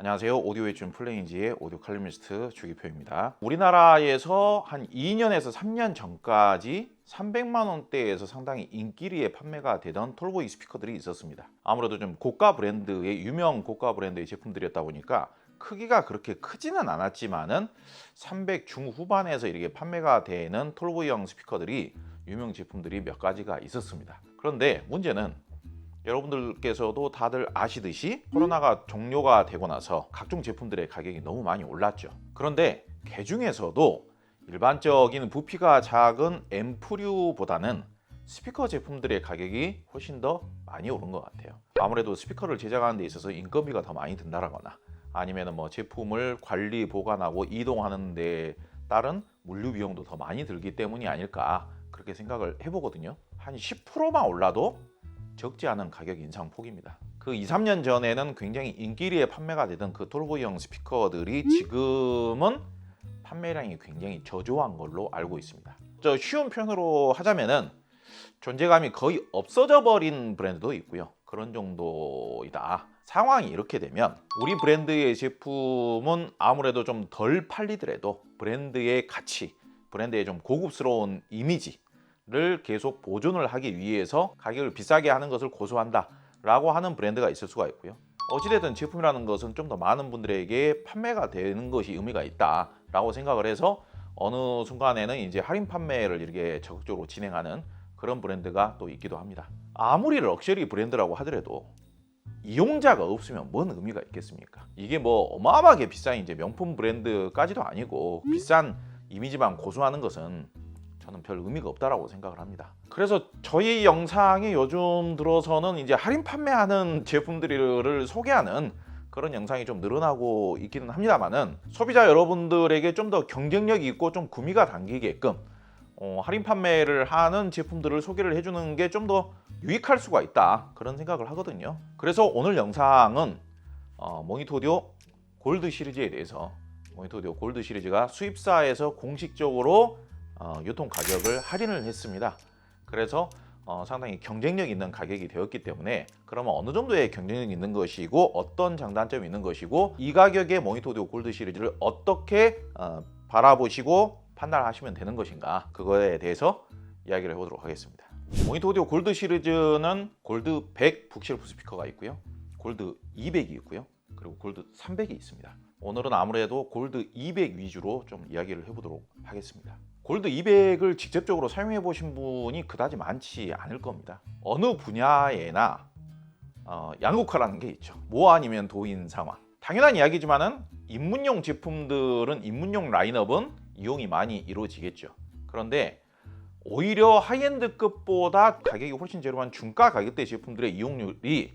안녕하세요. 오디오의 준 플레인지의 오디오 칼럼니스트 주기표입니다. 우리나라에서 한 2년에서 3년 전까지 300만 원대에서 상당히 인기리에 판매가 되던 톨보이 스피커들이 있었습니다. 아무래도 좀 고가 브랜드의 유명 고가 브랜드의 제품들이었다 보니까 크기가 그렇게 크지는 않았지만은 300 중후반에서 이렇게 판매가 되는 톨보이형 스피커들이 유명 제품들이 몇 가지가 있었습니다. 그런데 문제는 여러분들께서도 다들 아시듯이 코로나가 종료가 되고 나서 각종 제품들의 가격이 너무 많이 올랐죠. 그런데 그 중에서도 일반적인 부피가 작은 앰프류보다는 스피커 제품들의 가격이 훨씬 더 많이 오른 것 같아요. 아무래도 스피커를 제작하는 데 있어서 인건비가 더 많이 든다거나 아니면 뭐 제품을 관리 보관하고 이동하는 데 따른 물류 비용도 더 많이 들기 때문이 아닐까 그렇게 생각을 해보거든요. 한 10%만 올라도 적지 않은 가격 인상 폭입니다. 그 2, 3년 전에는 굉장히 인기리에 판매가 되던 그 톨보이형 스피커들이 지금은 판매량이 굉장히 저조한 걸로 알고 있습니다. 쉬운 표현으로 하자면은 존재감이 거의 없어져 버린 브랜드도 있고요. 그런 정도이다. 상황이 이렇게 되면 우리 브랜드의 제품은 아무래도 좀 덜 팔리더라도 브랜드의 가치, 브랜드의 좀 고급스러운 이미지 를 계속 보존을 하기 위해서 가격을 비싸게 하는 것을 고수한다 라고 하는 브랜드가 있을 수가 있고요. 어찌됐든 제품이라는 것은 좀 더 많은 분들에게 판매가 되는 것이 의미가 있다 라고 생각을 해서 어느 순간에는 이제 할인 판매를 이렇게 적극적으로 진행하는 그런 브랜드가 또 있기도 합니다. 아무리 럭셔리 브랜드라고 하더라도 이용자가 없으면 뭔 의미가 있겠습니까? 이게 뭐 어마어마하게 비싼 이제 명품 브랜드까지도 아니고 비싼 이미지만 고수하는 것은 저는 별 의미가 없다라고 생각을 합니다. 그래서 저희 영상에 요즘 들어서는 이제 할인 판매하는 제품들을 소개하는 그런 영상이 좀 늘어나고 있기는 합니다만은 소비자 여러분들에게 좀 더 경쟁력이 있고 좀 구미가 당기게끔 할인 판매를 하는 제품들을 소개를 해주는 게 좀 더 유익할 수가 있다 그런 생각을 하거든요. 그래서 오늘 영상은 모니터 오디오 골드 시리즈에 대해서 모니터 오디오 골드 시리즈가 수입사에서 공식적으로 유통 가격을 할인을 했습니다. 그래서 상당히 경쟁력 있는 가격이 되었기 때문에 그러면 어느 정도의 경쟁력이 있는 것이고 어떤 장단점이 있는 것이고 이 가격의 모니터 오디오 골드 시리즈를 어떻게 바라보시고 판단하시면 되는 것인가 그거에 대해서 이야기를 해보도록 하겠습니다. 모니터 오디오 골드 시리즈는 골드 100 북실프 스피커가 있고요. 골드 200이 있고요. 그리고 골드 300이 있습니다. 오늘은 아무래도 골드 200 위주로 좀 이야기를 해보도록 하겠습니다. 골드 200을 직접적으로 사용해 보신 분이 그다지 많지 않을 겁니다. 어느 분야에나 양극화라는 게 있죠. 뭐 아니면 도인 상황. 당연한 이야기지만은 입문용 제품들은 입문용 라인업은 이용이 많이 이루어지겠죠. 그런데 오히려 하이엔드급보다 가격이 훨씬 저렴한 중가 가격대 제품들의 이용률이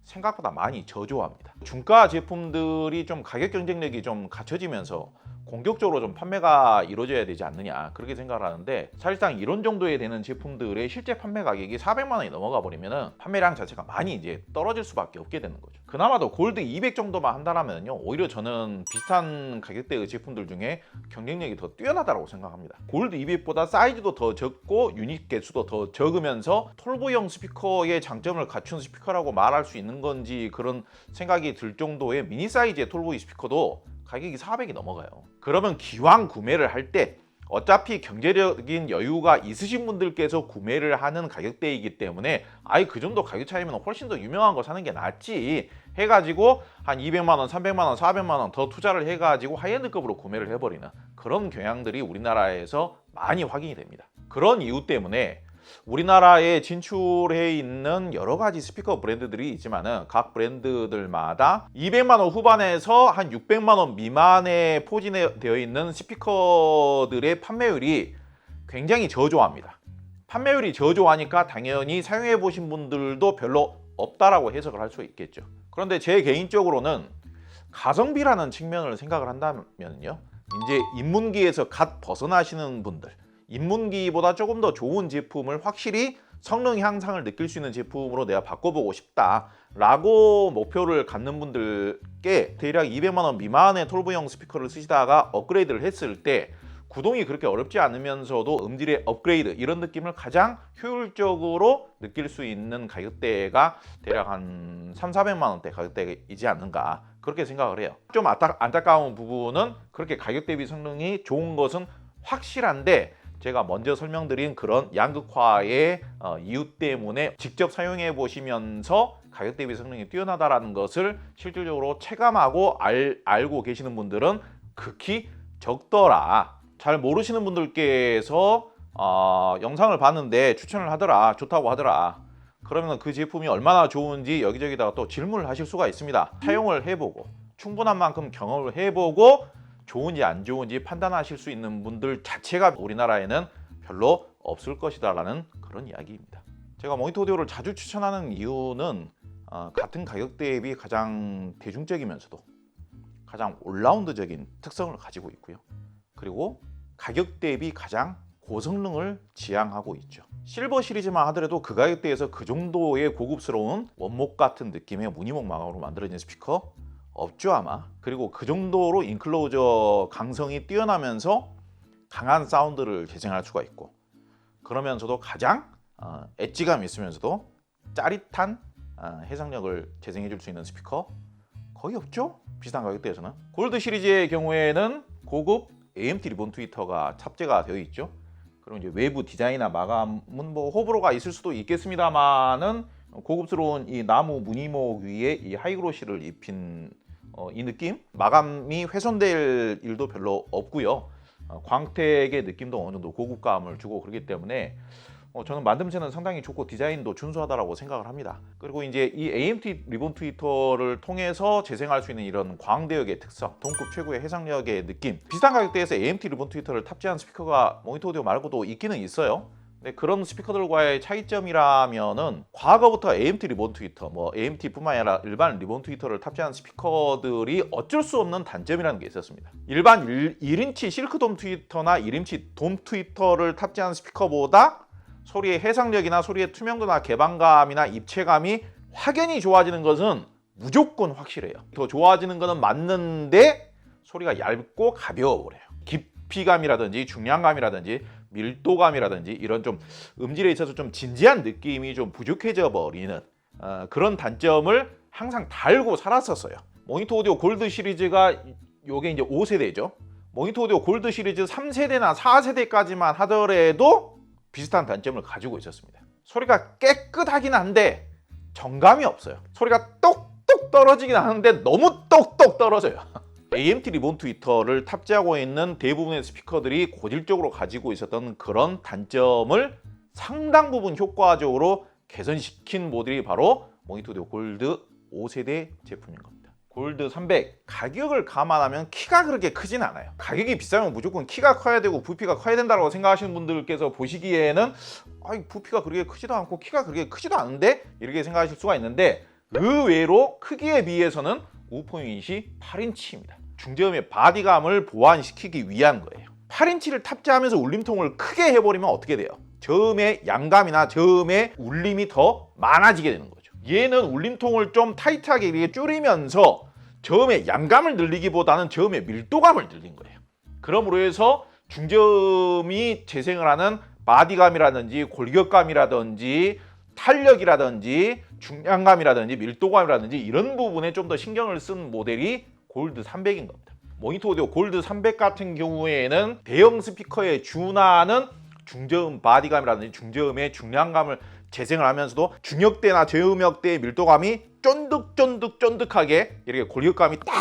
생각보다 많이 저조합니다. 중가 제품들이 좀 가격 경쟁력이 좀 갖춰지면서 공격적으로 좀 판매가 이루어져야 되지 않느냐 그렇게 생각을 하는데 사실상 이런 정도에 되는 제품들의 실제 판매 가격이 400만 원이 넘어가 버리면은 판매량 자체가 많이 이제 떨어질 수밖에 없게 되는 거죠. 그나마도 골드 200 정도만 한다면요 오히려 저는 비슷한 가격대의 제품들 중에 경쟁력이 더 뛰어나다고 생각합니다. 골드 200보다 사이즈도 더 적고 유닛 개수도 더 적으면서 톨보이형 스피커의 장점을 갖춘 스피커라고 말할 수 있는 건지 그런 생각이 들 정도의 미니 사이즈의 톨보이 스피커도 가격이 400이 넘어가요. 그러면 기왕 구매를 할 때 어차피 경제적인 여유가 있으신 분들께서 구매를 하는 가격대이기 때문에 아예 그 정도 가격 차이면 훨씬 더 유명한 거 사는 게 낫지 해가지고 한 200만 원, 300만 원, 400만 원 더 투자를 해가지고 하이엔드급으로 구매를 해버리는 그런 경향들이 우리나라에서 많이 확인이 됩니다. 그런 이유 때문에 우리나라에 진출해 있는 여러 가지 스피커 브랜드들이 있지만은 각 브랜드들마다 200만 원 후반에서 한 600만 원 미만에 포진되어 있는 스피커들의 판매율이 굉장히 저조합니다. 판매율이 저조하니까 당연히 사용해 보신 분들도 별로 없다라고 해석을 할 수 있겠죠. 그런데 제 개인적으로는 가성비라는 측면을 생각을 한다면요. 이제 입문기에서 갓 벗어나시는 분들 입문기보다 조금 더 좋은 제품을 확실히 성능 향상을 느낄 수 있는 제품으로 내가 바꿔보고 싶다라고 목표를 갖는 분들께 대략 200만 원 미만의 톨보이형 스피커를 쓰시다가 업그레이드를 했을 때 구동이 그렇게 어렵지 않으면서도 음질의 업그레이드 이런 느낌을 가장 효율적으로 느낄 수 있는 가격대가 대략 한 3,400만 원대 가격대이지 않는가 그렇게 생각을 해요. 좀 안타까운 부분은 그렇게 가격 대비 성능이 좋은 것은 확실한데 제가 먼저 설명드린 그런 양극화의 이유 때문에 직접 사용해 보시면서 가격 대비 성능이 뛰어나다라는 것을 실질적으로 체감하고 알고 계시는 분들은 극히 적더라. 잘 모르시는 분들께서 영상을 봤는데 추천을 하더라, 좋다고 하더라. 그러면 그 제품이 얼마나 좋은지 여기저기다가 또 질문을 하실 수가 있습니다. 사용을 해보고 충분한 만큼 경험을 해보고 좋은지 안 좋은지 판단하실 수 있는 분들 자체가 우리나라에는 별로 없을 것이다라는 그런 이야기입니다. 제가 모니터 오디오를 자주 추천하는 이유는 같은 가격 대비 가장 대중적이면서도 가장 올라운드적인 특성을 가지고 있고요. 그리고 가격 대비 가장 고성능을 지향하고 있죠. 실버 시리즈만 하더라도 그 가격대에서 그 정도의 고급스러운 원목 같은 느낌의 무늬목 마감으로 만들어진 스피커 없죠 아마. 그리고 그 정도로 인클로저 강성이 뛰어나면서 강한 사운드를 재생할 수가 있고 그러면서도 가장 엣지감 있으면서도 짜릿한 해상력을 재생해 줄 수 있는 스피커 거의 없죠? 비슷한 가격대에서는. 골드 시리즈의 경우에는 고급 AMT 리본 트위터가 탑재가 되어 있죠. 그럼 이제 외부 디자인이나 마감은 뭐 호불호가 있을 수도 있겠습니다만은 고급스러운 이 나무 무늬목 위에 이 하이그로시를 입힌 이 느낌? 마감이 훼손될 일도 별로 없고요. 광택의 느낌도 어느 정도 고급감을 주고 그렇기 때문에 저는 만듦새는 상당히 좋고 디자인도 준수하다라고 생각을 합니다. 그리고 이제 이 AMT 리본 트위터를 통해서 재생할 수 있는 이런 광대역의 특성, 동급 최고의 해상력의 느낌, 비슷한 가격대에서 AMT 리본 트위터를 탑재한 스피커가 모니터 오디오 말고도 있기는 있어요. 근데 그런 스피커들과의 차이점이라면은 과거부터 AMT 리본 트위터, 뭐 AMT뿐만 아니라 일반 리본 트위터를 탑재한 스피커들이 어쩔 수 없는 단점이라는 게 있었습니다. 일반 1인치 실크돔 트위터나 1인치 돔 트위터를 탑재한 스피커보다 소리의 해상력이나 소리의 투명도나 개방감이나 입체감이 확연히 좋아지는 것은 무조건 확실해요. 더 좋아지는 것은 맞는데 소리가 얇고 가벼워 버려요. 깊이감이라든지 중량감이라든지 밀도감이라든지 이런 좀 음질에 있어서 좀 진지한 느낌이 좀 부족해져 버리는 그런 단점을 항상 달고 살았었어요. 모니터 오디오 골드 시리즈가 요게 이제 5세대죠. 모니터 오디오 골드 시리즈 3세대나 4세대까지만 하더라도 비슷한 단점을 가지고 있었습니다. 소리가 깨끗하긴 한데 정감이 없어요. 소리가 똑똑 떨어지긴 하는데 너무 똑똑 떨어져요. AMT 리본 트위터를 탑재하고 있는 대부분의 스피커들이 고질적으로 가지고 있었던 그런 단점을 상당 부분 효과적으로 개선시킨 모델이 바로 모니터 오디오 골드 5세대 제품인 겁니다. 골드 300 가격을 감안하면 키가 그렇게 크진 않아요. 가격이 비싸면 무조건 키가 커야 되고 부피가 커야 된다고 생각하시는 분들께서 보시기에는 부피가 그렇게 크지도 않고 키가 그렇게 크지도 않은데 이렇게 생각하실 수가 있는데 의외로 크기에 비해서는 우퍼 유닛이 8인치입니다. 중저음의 바디감을 보완시키기 위한 거예요. 8인치를 탑재하면서 울림통을 크게 해버리면 어떻게 돼요? 저음의 양감이나 저음의 울림이 더 많아지게 되는 거죠. 얘는 울림통을 좀 타이트하게 이렇게 줄이면서 저음의 양감을 늘리기보다는 저음의 밀도감을 늘린 거예요. 그러므로 해서 중저음이 재생을 하는 바디감이라든지 골격감이라든지 탄력이라든지 중량감이라든지 밀도감이라든지 이런 부분에 좀 더 신경을 쓴 모델이 골드 300인 겁니다. 모니터 오디오 골드 300 같은 경우에는 대형 스피커에 준하는 중저음 바디감이라든지 중저음의 중량감을 재생을 하면서도 중역대나 저음역대의 밀도감이 쫀득쫀득쫀득하게 이렇게 골격감이 딱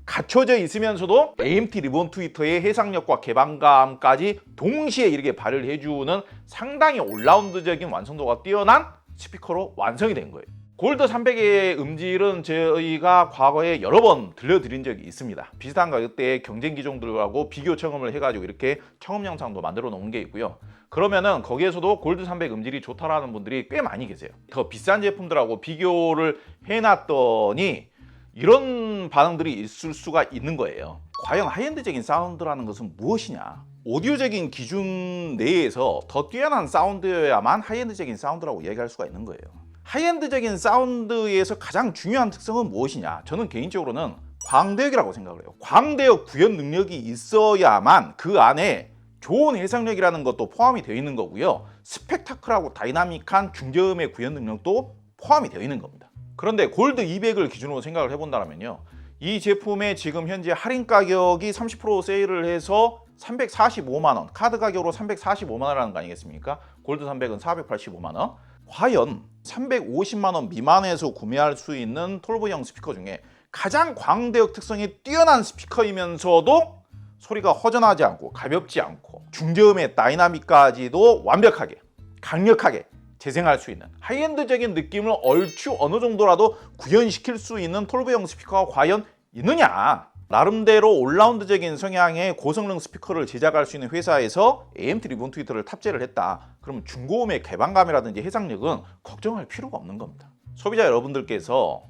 갖춰져 있으면서도 AMT 리본 트위터의 해상력과 개방감까지 동시에 이렇게 발휘를 해주는 상당히 올라운드적인 완성도가 뛰어난 스피커로 완성이 된 거예요. 골드 300의 음질은 저희가 과거에 여러 번 들려드린 적이 있습니다. 비슷한 가격대의 경쟁 기종들하고 비교 청음을 해가지고 이렇게 청음 영상도 만들어 놓은 게 있고요. 그러면은 거기에서도 골드 300 음질이 좋다라는 분들이 꽤 많이 계세요. 더 비싼 제품들하고 비교를 해놨더니 이런 반응들이 있을 수가 있는 거예요. 과연 하이엔드적인 사운드라는 것은 무엇이냐? 오디오적인 기준 내에서 더 뛰어난 사운드여야만 하이엔드적인 사운드라고 이야기할 수가 있는 거예요. 하이엔드적인 사운드에서 가장 중요한 특성은 무엇이냐? 저는 개인적으로는 광대역이라고 생각을 해요. 광대역 구현 능력이 있어야만 그 안에 좋은 해상력이라는 것도 포함이 되어 있는 거고요. 스펙타클하고 다이나믹한 중저음의 구현 능력도 포함이 되어 있는 겁니다. 그런데 골드 200을 기준으로 생각을 해본다면요. 이 제품의 지금 현재 할인 가격이 30% 세일을 해서 345만 원, 카드 가격으로 345만 원이라는 거 아니겠습니까? 골드 300은 485만 원. 과연 350만 원 미만에서 구매할 수 있는 톨보형 스피커 중에 가장 광대역 특성이 뛰어난 스피커이면서도 소리가 허전하지 않고 가볍지 않고 중저음의 다이나믹까지도 완벽하게 강력하게 재생할 수 있는 하이엔드적인 느낌을 얼추 어느 정도라도 구현시킬 수 있는 톨보형 스피커가 과연 있느냐? 나름대로 올라운드적인 성향의 고성능 스피커를 제작할 수 있는 회사에서 AMT 리본 트위터를 탑재를 했다. 그러면 중고음의 개방감이라든지 해상력은 걱정할 필요가 없는 겁니다. 소비자 여러분들께서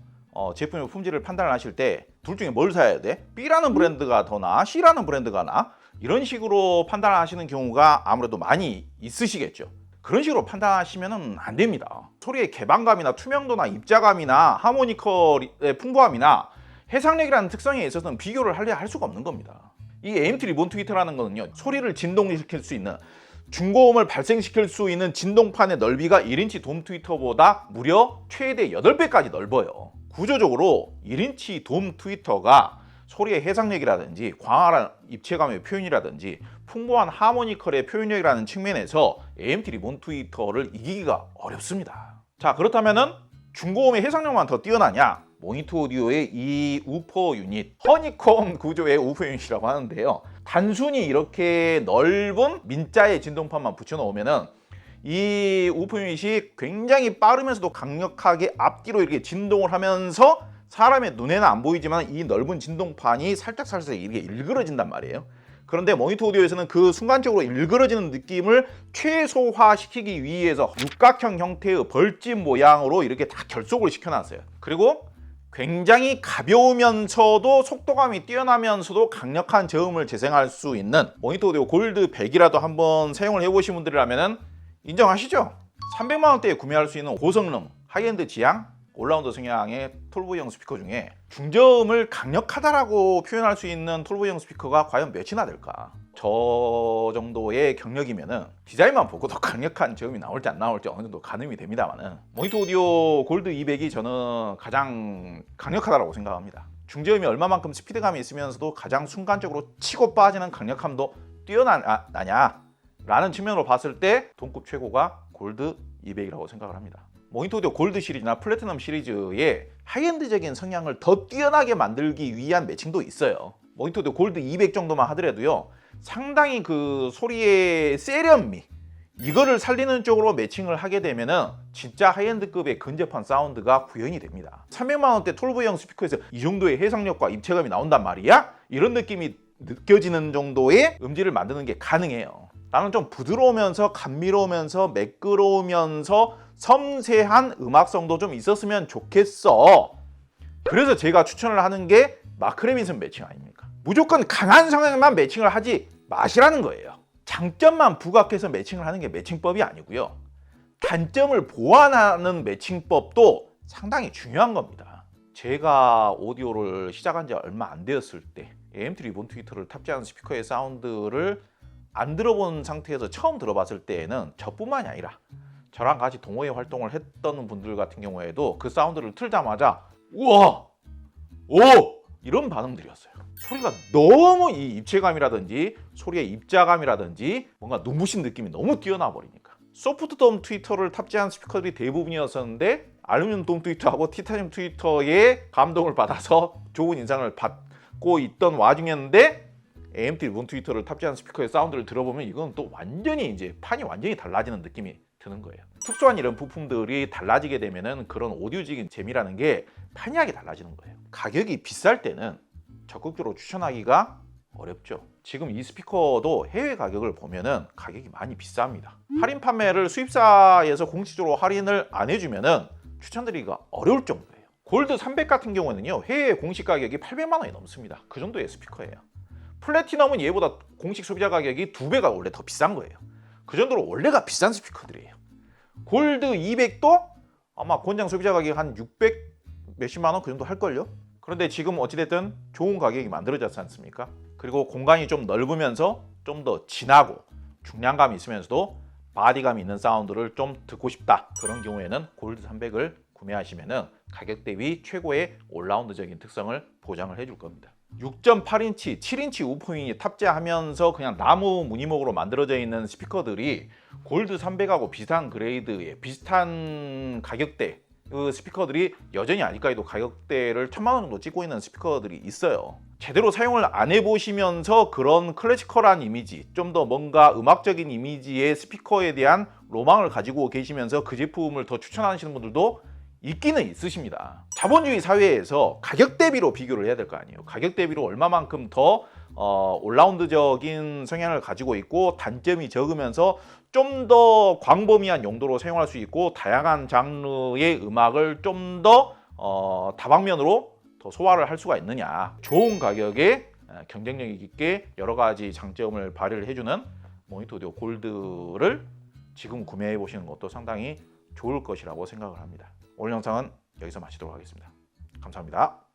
제품의 품질을 판단을 하실 때 둘 중에 뭘 사야 돼? B라는 브랜드가 더 나아? C라는 브랜드가 나아? 이런 식으로 판단하시는 경우가 아무래도 많이 있으시겠죠. 그런 식으로 판단하시면 안 됩니다. 소리의 개방감이나 투명도나 입자감이나 하모니컬의 풍부함이나 해상력이라는 특성에 있어서는 비교를 할 수가 없는 겁니다. 이 AMT 리본 트위터라는 거는요, 소리를 진동시킬 수 있는 중고음을 발생시킬 수 있는 진동판의 넓이가 1인치 돔 트위터보다 무려 최대 8배까지 넓어요. 구조적으로 1인치 돔 트위터가 소리의 해상력이라든지 광활한 입체감의 표현이라든지 풍부한 하모니컬의 표현력이라는 측면에서 AMT 리본 트위터를 이기기가 어렵습니다. 자, 그렇다면은 중고음의 해상력만 더 뛰어나냐? 모니터 오디오의 이 우퍼 유닛, 허니콤 구조의 우퍼 유닛이라고 하는데요. 단순히 이렇게 넓은 민자의 진동판만 붙여놓으면은 이 우퍼 유닛이 굉장히 빠르면서도 강력하게 앞뒤로 이렇게 진동을 하면서 사람의 눈에는 안 보이지만 이 넓은 진동판이 살짝살짝 이렇게 일그러진단 말이에요. 그런데 모니터 오디오에서는 그 순간적으로 일그러지는 느낌을 최소화시키기 위해서 육각형 형태의 벌집 모양으로 이렇게 다 결속을 시켜놨어요. 그리고 굉장히 가벼우면서도 속도감이 뛰어나면서도 강력한 저음을 재생할 수 있는 모니터 오디오 골드 100이라도 한번 사용을 해보신 분들이라면 인정하시죠? 300만 원대에 구매할 수 있는 고성능, 하이엔드 지향, 올라운드 성향의 톨보형 스피커 중에 중저음을 강력하다라고 표현할 수 있는 톨보형 스피커가 과연 몇이나 될까? 저 정도의 경력이면은 디자인만 보고도 강력한 저음이 나올지 안 나올지 어느 정도 가늠이 됩니다만은 모니터 오디오 골드 200이 저는 가장 강력하다고 생각합니다. 중저음이 얼마만큼 스피드감이 있으면서도 가장 순간적으로 치고 빠지는 강력함도 뛰어나냐? 라는 측면으로 봤을 때 동급 최고가 골드 200이라고 생각을 합니다. 모니터 오디오 골드 시리즈나 플래티넘 시리즈의 하이엔드적인 성향을 더 뛰어나게 만들기 위한 매칭도 있어요. 모니터 오디오 골드 200 정도만 하더라도요, 상당히 그 소리의 세련미, 이거를 살리는 쪽으로 매칭을 하게 되면은 진짜 하이엔드급의 근접한 사운드가 구현이 됩니다. 300만 원대 톨보형 스피커에서 이 정도의 해상력과 입체감이 나온단 말이야? 이런 느낌이 느껴지는 정도의 음질을 만드는 게 가능해요. 나는 좀 부드러우면서 감미로우면서 매끄러우면서 섬세한 음악성도 좀 있었으면 좋겠어. 그래서 제가 추천을 하는 게 마크 레빈슨 매칭 아닙니까? 무조건 강한 성향만 매칭을 하지 마시라는 거예요. 장점만 부각해서 매칭을 하는 게 매칭법이 아니고요. 단점을 보완하는 매칭법도 상당히 중요한 겁니다. 제가 오디오를 시작한 지 얼마 안 되었을 때 AMT 리본 트위터를 탑재한 스피커의 사운드를 안 들어본 상태에서 처음 들어봤을 때에는 저뿐만이 아니라 저랑 같이 동호회 활동을 했던 분들 같은 경우에도 그 사운드를 틀자마자 우와! 오! 이런 반응들이었어요. 소리가 너무 이 입체감이라든지 소리의 입자감이라든지 뭔가 눈부신 느낌이 너무 뛰어나 버리니까. 소프트 돔 트위터를 탑재한 스피커들이 대부분이었었는데 알루미늄 돔 트위터하고 티타늄 트위터의 감동을 받아서 좋은 인상을 받고 있던 와중이었는데 AMT 리본 트위터를 탑재한 스피커의 사운드를 들어보면 이건 또 완전히 이제 판이 완전히 달라지는 느낌이 드는 거예요. 특수한 이런 부품들이 달라지게 되면은 그런 오디오적인 재미라는 게 판이하게 달라지는 거예요. 가격이 비쌀 때는 적극적으로 추천하기가 어렵죠. 지금 이 스피커도 해외 가격을 보면은 가격이 많이 비쌉니다. 할인 판매를 수입사에서 공식적으로 할인을 안 해주면은 추천드리기가 어려울 정도예요. 골드 300 같은 경우는요, 해외 공식 가격이 800만 원이 넘습니다. 그 정도의 스피커예요. 플래티넘은 얘보다 공식 소비자 가격이 2배가 원래 더 비싼 거예요. 그 정도로 원래가 비싼 스피커들이에요. 골드 200도 아마 권장 소비자 가격이 한 600 몇십만 원 그 정도 할걸요? 그런데 지금 어찌됐든 좋은 가격이 만들어졌지 않습니까? 그리고 공간이 좀 넓으면서 좀 더 진하고 중량감이 있으면서도 바디감이 있는 사운드를 좀 듣고 싶다. 그런 경우에는 골드 300을 구매하시면은 가격 대비 최고의 올라운드적인 특성을 보장을 해줄 겁니다. 6.8인치, 7인치 우포인이 탑재하면서 그냥 나무 무늬목으로 만들어져 있는 스피커들이 골드 300하고 비슷한 그레이드의 비슷한 가격대 그 스피커들이 여전히 아직까지도 가격대를 1000만 원 정도 찍고 있는 스피커들이 있어요. 제대로 사용을 안 해보시면서 그런 클래시컬한 이미지, 좀 더 뭔가 음악적인 이미지의 스피커에 대한 로망을 가지고 계시면서 그 제품을 더 추천하시는 분들도 있기는 있으십니다. 자본주의 사회에서 가격 대비로 비교를 해야 될 거 아니에요. 가격 대비로 얼마만큼 더 올라운드적인 성향을 가지고 있고 단점이 적으면서 좀 더 광범위한 용도로 사용할 수 있고 다양한 장르의 음악을 좀 더 다방면으로 더 소화를 할 수가 있느냐. 좋은 가격에 경쟁력 있게 여러 가지 장점을 발휘를 해주는 모니터 오디오 골드를 지금 구매해 보시는 것도 상당히 좋을 것이라고 생각을 합니다. 오늘 영상은 여기서 마치도록 하겠습니다. 감사합니다.